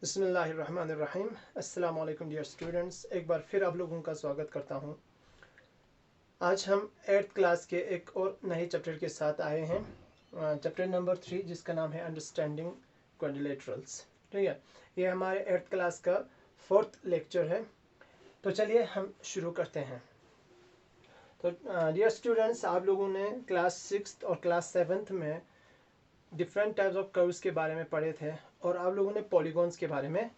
बिस्मिल्लाहिर्रहमानिर्रहीम। अस्सलाम वालेकुम डियर स्टूडेंट्स, एक बार फिर आप लोगों का स्वागत करता हूं। आज हम 8th क्लास के एक और नए चैप्टर के साथ आए हैं, चैप्टर नंबर 3, जिसका नाम है अंडरस्टैंडिंग क्वाड्रिलेटरल्स। ठीक है, ये हमारे 8th क्लास का 4th लेक्चर है। तो चलिए हम शुरू करते हैं। तो डियर स्टूडेंट्स, आप लोगों ने क्लास 6th और क्लास 7th में डिफरेंट टाइप्स ऑफ कर्व्स के बारे में पढ़े थे और आप लोगों ने पॉलीगॉन्स के बारे में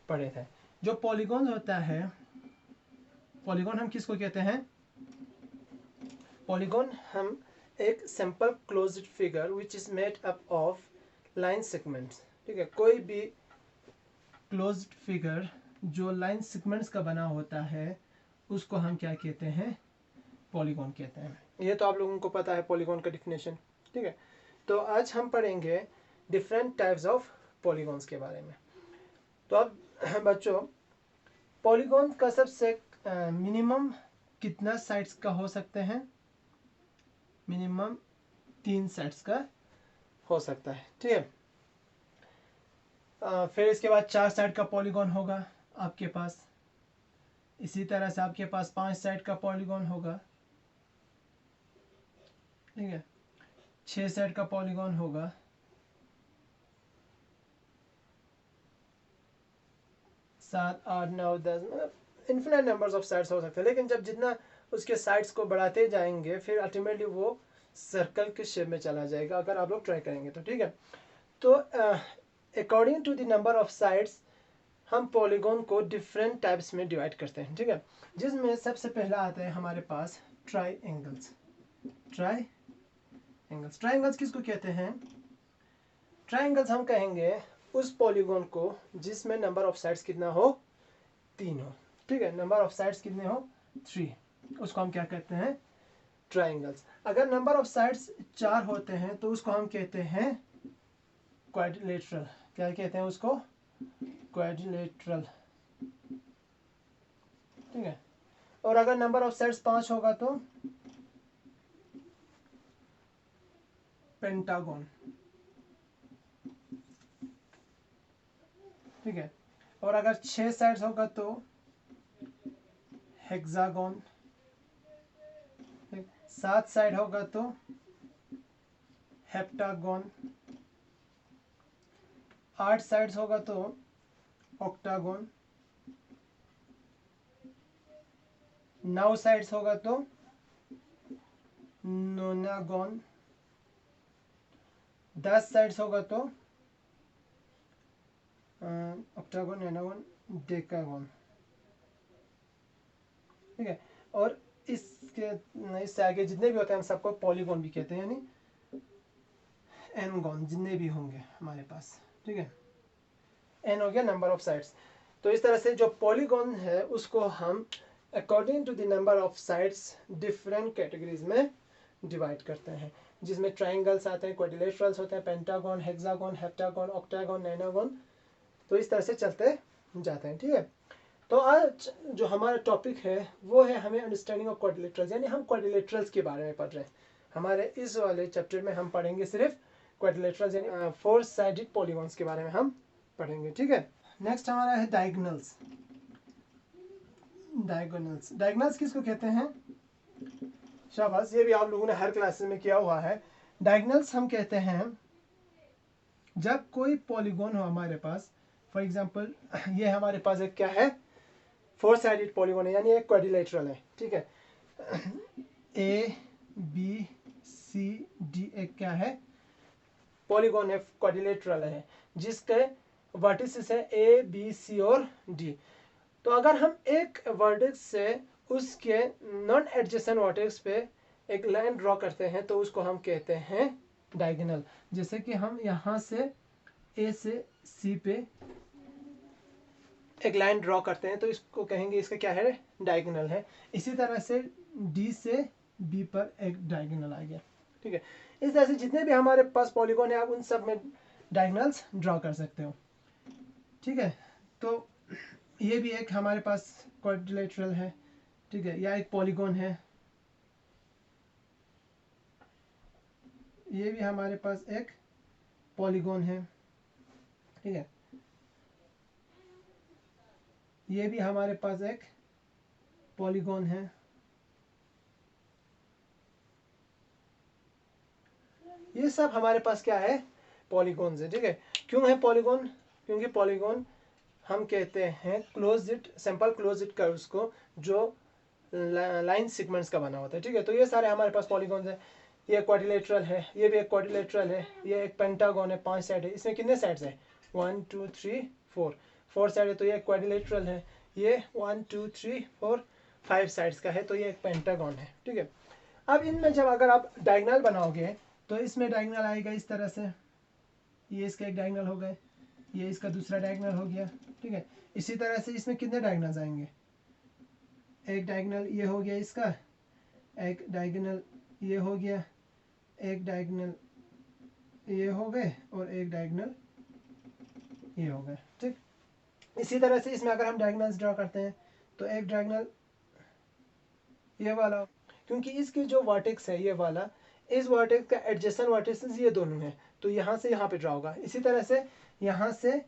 पढ़े थे। जो पॉलीगॉन होता है, पॉलीगॉन हम किसको कहते हैं? पॉलीगॉन हम एक simple closed figure which is made up of line segments. ठीक है, कोई भी क्लोज्ड फिगर जो लाइन सेगमेंट्स का बना होता है उसको हम क्या कहते हैं? पॉलीगॉन कहते हैं। ये तो आप लोगों को पता है पॉलीगॉन का डिफिनेशन। ठीक है, तो आज हम पढ़ेंगे डिफरेंट टाइप्स ऑफ पॉलीगॉन्स के बारे में। तो अब बच्चों, पॉलीगॉन का सबसे मिनिमम कितना साइड्स का हो सकते हैं? मिनिमम 3 साइड्स का हो सकता है। ठीक है, फिर इसके बाद 4 साइड का पॉलीगॉन होगा आपके पास। इसी तरह से आपके पास 5 साइड का पॉलीगॉन होगा। ठीक है, 6 साइड का पॉलीगॉन होगा। 7, 8, 9, 10, मतलब इन्फिनिट नंबर्स ऑफ साइड्स हो सकते हैं। लेकिन जब जितना उसके साइड्स को बढ़ाते जाएंगे फिर अल्टीमेटली वो सर्कल के शेप में चला जाएगा, अगर आप लोग ट्राई करेंगे तो। ठीक है, तो according to the number of sides हम पॉलीगॉन को डिफरेंट टाइप्स में डिवाइड करते हैं। ठीक है, जिसमें सबसे पहला आता है हमारे पास ट्राइएंगल्स। ट्राइएंगल्स किसको कहते हैं? ट्राइएंगल्स हम कहेंगे उस पॉलीगॉन को जिसमें नंबर ऑफ साइड्स कितना हो? 3 हो। ठीक है, नंबर ऑफ साइड्स कितने हो? 3, उसको हम क्या कहते हैं? ट्राइएंगल्स। अगर नंबर ऑफ साइड्स 4 होते हैं तो उसको हम कहते हैं क्वाड्रिलेटरल। क्या कहते हैं उसको? क्वाड्रिलेटरल। ठीक है, और अगर नंबर ऑफ साइड्स 5 होगा तो पेंटागन। ठीक है, और अगर 6 साइड्स होगा तो हेक्सागन। 7 साइड होगा तो हेप्टागन। 8 साइड्स होगा तो ऑक्टागन। 9 साइड्स होगा तो नोनागन। 10 साइड्स होगा तो ऑक्टागन, नोनागन, डेकागन। ठीक है, और इससे आगे जितने भी होते हैं हम सबको पॉलीगॉन भी कहते हैं, यानी एनगॉन जितने भी होंगे हमारे पास। ठीक है, एन हो गया नंबर ऑफ साइड्स। तो इस तरह से जो पॉलीगॉन है उसको हम according to the number of sides different categories में डिवाइड करते हैं, जिसमें ट्राइंगल्स आते हैं, क्वाड्रिलेटरल्स होते हैं, pentagon, hexagon, heptagon, octagon, nonagon. तो इस तरह से चलते जाते हैं। ठीक है, तो आज जो हमारा टॉपिक है वो है हमें अंडरस्टैंडिंग ऑफ क्वाड्रिलेटरल्स, यानी हम क्वाड्रिलेटरल्स के बारे में पढ़ रहे हैं। हमारे इस वाले चैप्टर में हम पढ़ेंगे सिर्फ क्वाड्रिलेटरल्स यानी 4 साइडेड पॉलीगॉन्स के बारे में हम पढ़ेंगे। ठीक है, नेक्स्ट हमारा है डायगोनल्स। डायगोनल्स किसको कहते हैं? शाबाश, ये भी आप लोगों ने हर क्लासेस में किया हुआ है। डायगोनल्स हम कहते हैं जब कोई पॉलीगॉन हो हमारे पास। फॉर एग्जांपल ये हमारे पास एक क्या है? 4 साइडेड पॉलीगॉन है, यानी एक क्वाड्रिलेटरल है। ठीक है, ए बी सी डी एक क्या है? पॉलीगॉन है, क्वाड्रिलेटरल है, जिसके वर्टिसेस है ए बी सी और डी। तो अगर हम एक वर्टेक्स से उसके नॉन एडजेसेंट वर्टेक्स पे एक लाइन ड्रॉ करते हैं तो उसको हम कहते हैं डायगोनल। जैसे कि हम यहाँ से ए से सी पे एक लाइन ड्रॉ करते हैं तो इसको कहेंगे इसका क्या है? डायगोनल है। इसी तरह से डी से बी पर एक डायगोनल आ गया। ठीक है, इस तरह से जितने भी हमारे पास पॉलीगॉन है आप उन सब में डायगोनल्स ड्रॉ कर सकते हो। ठीक है, तो ये भी एक हमारे पास क्वाड्रिलेटरल है। ठीक है, या एक पॉलीगॉन है। ये भी हमारे पास एक पॉलीगॉन है। ठीक है, ये भी हमारे पास एक पॉलीगॉन है। ये सब हमारे पास क्या है, पॉलीगॉन है। ठीक है, क्यों है पॉलीगॉन, क्योंकि पॉलीगॉन हम कहते हैं क्लोज्ड सिंपल क्लोज्ड कर्व्स को जो लाइन सेगमेंट्स का बना होता है। ठीक है, तो ये सारे हमारे पास पॉलीगॉन्स है। ये क्वाड्रिलेटरल है, ये भी एक क्वाड्रिलेटरल है, ये एक पेंटागन है, 5 साइड है। इसमें कितने साइड्स है, 1 2 3 4 साइड है, तो ये एक क्वाड्रिलेटरल है। ये 1 2 3 4 5 साइड्स का है, तो ये एक पेंटागन है। ठीक है, अब इनमें जब अगर आप डायगोनल बनाओगे तो इसमें डायगोनल आएगा इस तरह से, ये इसका एक डायगोनल हो गए, ये इसका दूसरा डायगोनल हो गया। ठीक है, इसी तरह से इसमें कितने डायगोनल्स आएंगे, एक डायगोनल ये हो गया इसका, एक डायगोनल ये हो गया, एक डायगोनल ये हो गए और एक डायगोनल ये हो गए। ठीक, इसी तरह से इसमें अगर हम डायगोनल्स ड्रा करते हैं तो एक डायगोनल ये वाला, क्योंकि इसकी जो वर्टेक्स है ये वाला, इस वर्टेक्स का एडजेसेंट वर्टेक्सेस ये दोनों हैं, तो यहाँ से यहाँ पे ड्रा होगा। इसी तरह से यहाँ से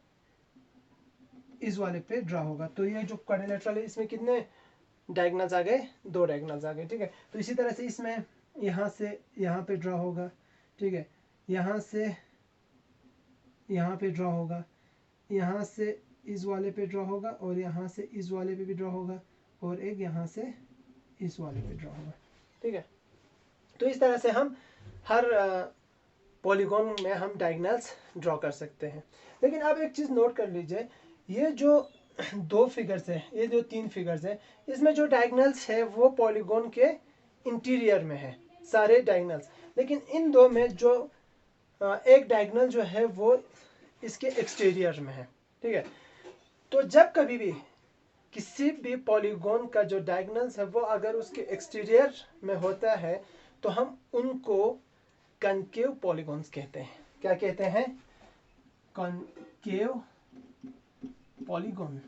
इस वाले पे ड्रा होगा। तो ये जो क्वाड्रिलेटरल है इसमें कितने डायगोनल्स आ गए, 2 डायगोनल्स आ गए। ठीक है, तो इसी तरह से इसमें यहाँ से यहाँ पे ड्रा होगा। ठीक है, यहाँ से यहाँ पे ड्रा होगा, यहाँ से इस वाले पे ड्रा होगा और यहाँ से इस वाले पे भी ड्रा होगा और एक यहाँ से इस वाले पे ड्रा होगा। ठीक है, तो इस तरह से हम हर पॉलीगॉन में हम डायगोनल्स ड्रॉ कर सकते हैं। लेकिन अब एक चीज़ नोट कर लीजिए, ये जो 2 फिगर्स है, ये जो 3 फिगर्स है, इसमें जो डायगोनल्स है वो पॉलीगॉन के इंटीरियर में है सारे डायगोनल्स। लेकिन इन दो में जो एक डायगोनल जो है वो इसके एक्सटीरियर में है। ठीक है, तो जब कभी भी किसी भी पॉलीगॉन का जो डायगोनल्स है वो अगर उसके एक्सटीरियर में होता है तो हम उनको कनकेव पॉलीगॉन्स कहते हैं। क्या कहते हैं, कनकेव पॉलीगॉन,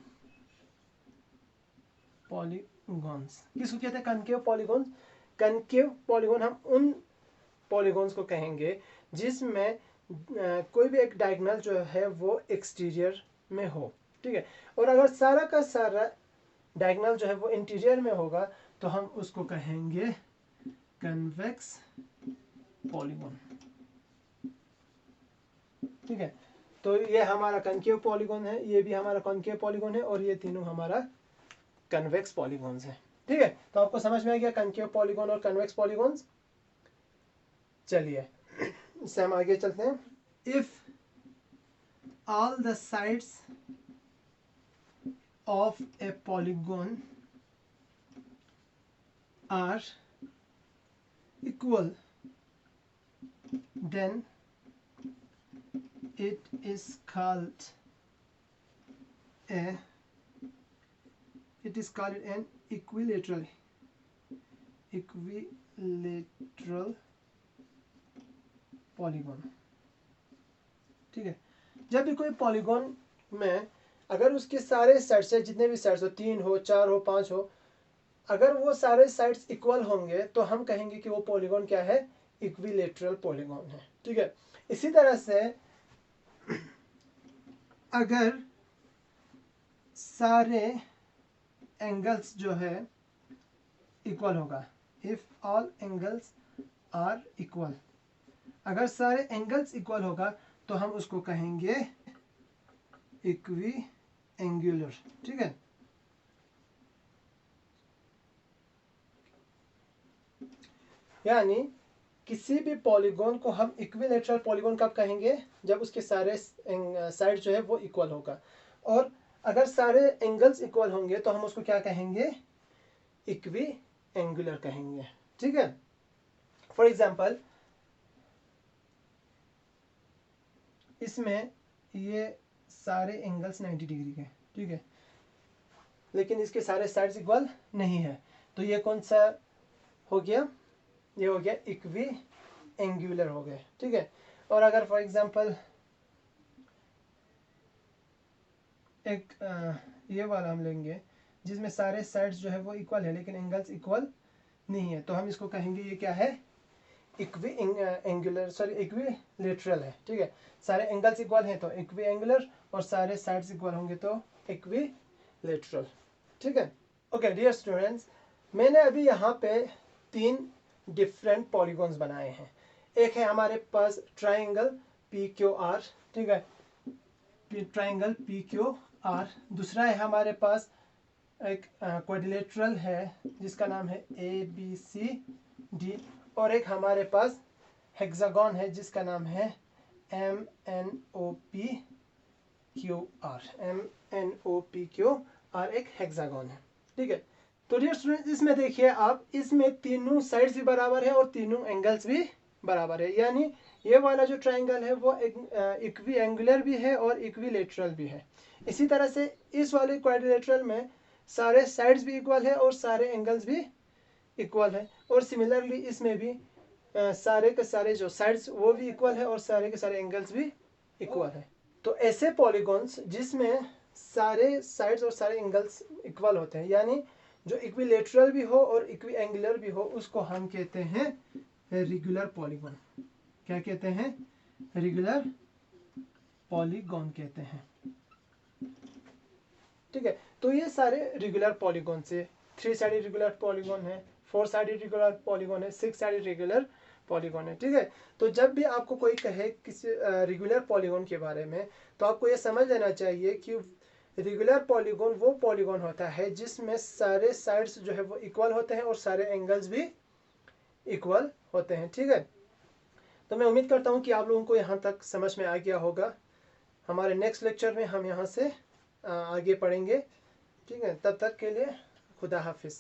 पॉलीगॉन्स किसको कहते हैं, कनकेव पॉलीगॉन्स। कनकेव पॉलीगॉन हम उन पॉलीगॉन्स को कहेंगे जिसमें कोई भी एक डायगोनल जो है वो एक्सटीरियर में हो। ठीक है, और अगर सारा का सारा डायगोनल जो है वो इंटीरियर में होगा तो हम उसको कहेंगे कन्वेक्स पॉलीगॉन। ठीक है, तो ये हमारा कनकेव पॉलीगॉन है, ये भी हमारा कॉनकेव पॉलीगॉन है और ये तीनों हमारा कन्वेक्स पॉलीगॉन्स है। ठीक है, तो आपको समझ में आ गया कनकेव पॉलीगॉन और कन्वेक्स पॉलीगॉन्स। चलिए इससे हम आगे चलते हैं। If all the sides of a polygon are equal, then it is called an equilateral polygon। ठीक है, जब भी कोई पॉलीगॉन में अगर उसके सारे साइड्स है, जितने भी साइड्स हो, 3 हो 4 हो 5 हो, अगर वो सारे साइड्स इक्वल होंगे तो हम कहेंगे कि वो पॉलीगॉन क्या है, इक्विलेटरल पॉलीगॉन है। ठीक है, इसी तरह से अगर सारे एंगल्स जो है इक्वल होगा, if all angles are equal, अगर सारे एंगल्स इक्वल होगा तो हम उसको कहेंगे इक्वी एंगुलर। ठीक है, यानी किसी भी पॉलीगॉन को हम इक्विलेटरल पॉलीगॉन कब कहेंगे, जब उसके सारे साइड जो है वो इक्वल होगा। और अगर सारे एंगल्स इक्वल होंगे तो हम उसको क्या कहेंगे, इक्वी एंगुलर कहेंगे। ठीक है, फॉर एग्जाम्पल इसमें ये सारे एंगल्स 90 डिग्री के। ठीक है, लेकिन इसके सारे साइड्स इक्वल नहीं है, तो ये कौन सा हो गया, ये हो गया इक्वी एंगुलर हो गए। ठीक है, और अगर फॉर एग्जांपल एक ये वाला हम लेंगे जिसमें सारे साइड्स जो है वो इक्वल है लेकिन एंगल्स इक्वल नहीं है, तो हम इसको कहेंगे ये क्या है, इक्वी एंगुलर, सॉरी इक्विलेटरल है। ठीक है, सारे एंगल्स इक्वल हैं तो इक्वी एंगुलर और सारे साइड्स इक्वल होंगे तो इक्वी इक्विलेटरल। ठीक है, ओके डियर स्टूडेंट्स, मैंने अभी यहाँ पे 3 डिफरेंट पॉलीगॉन्स बनाए हैं। एक है हमारे पास ट्राइंगल PQR, ठीक है, ट्राइंगल PQR। दूसरा है हमारे पास एक क्वाड्रिलेटरल है जिसका नाम है ABCD, और एक हमारे पास हेक्सागन है जिसका नाम है MNOPQR एक हेक्सागन है। ठीक है, तो डियर स्टूडेंट इसमें देखिए आप, इसमें तीनों साइड्स भी बराबर है और तीनों एंगल्स भी बराबर है, यानी ये वाला जो ट्राइंगल है वो इक्वी एंगुलर भी है और इक्विलेटरल भी है। इसी तरह से इस वाले क्वाड्रिलेटरल में सारे साइड्स भी इक्वल है और सारे एंगल्स भी इक्वल है, और सिमिलरली इसमें भी सारे के सारे जो साइड्स वो भी इक्वल है और सारे के सारे एंगल्स भी इक्वल है। तो ऐसे पॉलीगॉन्स जिसमें सारे साइड्स और सारे एंगल्स इक्वल होते हैं, यानी जो इक्विलेटरल भी हो और इक्वी एंगुलर भी हो, उसको हम कहते हैं रेगुलर पॉलीगॉन। क्या कहते हैं? रेगुलर पॉलीगॉन कहते हैं। ठीक है, तो ये सारे रेगुलर पॉलीगॉन से 3 साइडेड रेगुलर पॉलीगॉन है, 4 साइडेड रेगुलर पॉलीगॉन है, 6 साइडेड रेगुलर पॉलीगॉन है। ठीक है, तो जब भी आपको कोई कहे किसी रेगुलर पॉलीगॉन के बारे में, तो आपको ये समझ लेना चाहिए कि रेगुलर पॉलीगॉन वो पॉलीगॉन होता है जिसमें सारे साइड्स जो है वो इक्वल होते हैं और सारे एंगल्स भी इक्वल होते हैं। ठीक है, तो मैं उम्मीद करता हूँ कि आप लोगों को यहाँ तक समझ में आ गया होगा। हमारे नेक्स्ट लेक्चर में हम यहाँ से आगे पढ़ेंगे। ठीक है, तब तक के लिए खुदा हाफिज़।